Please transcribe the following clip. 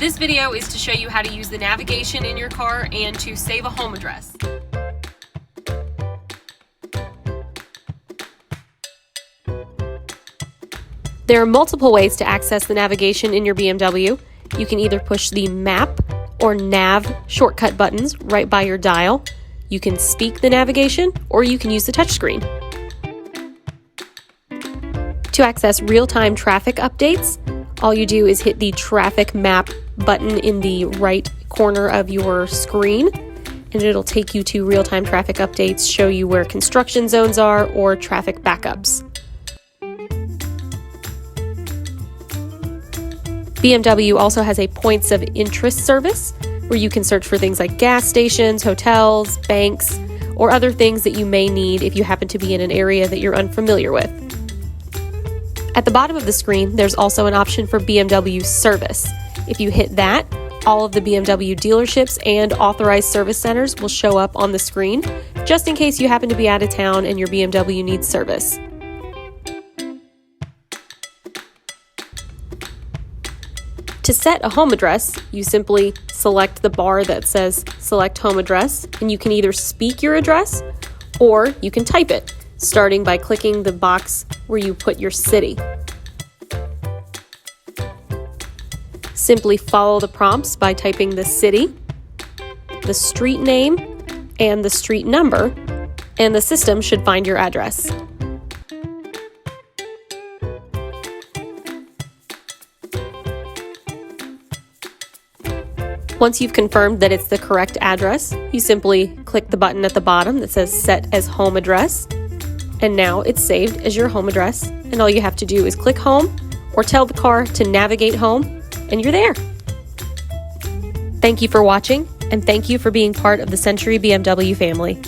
This video is to show you how to use the navigation in your car and to save a home address. There are multiple ways to access the navigation in your BMW. You can either push the map or nav shortcut buttons right by your dial. You can speak the navigation, or you can use the touchscreen. To access real-time traffic updates, all you do is hit the traffic map button in the right corner of your screen, and it'll take you to real-time traffic updates, show you where construction zones are or traffic backups. BMW also has a points of interest service where you can search for things like gas stations, hotels, banks, or other things that you may need if you happen to be in an area that you're unfamiliar with. At the bottom of the screen, there's also an option for BMW service. If you hit that, all of the BMW dealerships and authorized service centers will show up on the screen, just in case you happen to be out of town and your BMW needs service. To set a home address, you simply select the bar that says Select Home Address, and you can either speak your address or you can type it, starting by clicking the box where you put your city. Simply follow the prompts by typing the city, the street name, and the street number, and the system should find your address. Once you've confirmed that it's the correct address, you simply click the button at the bottom that says Set as Home Address, and now it's saved as your home address, and all you have to do is click Home or tell the car to navigate home, and you're there. Thank you for watching, and thank you for being part of the Century BMW family.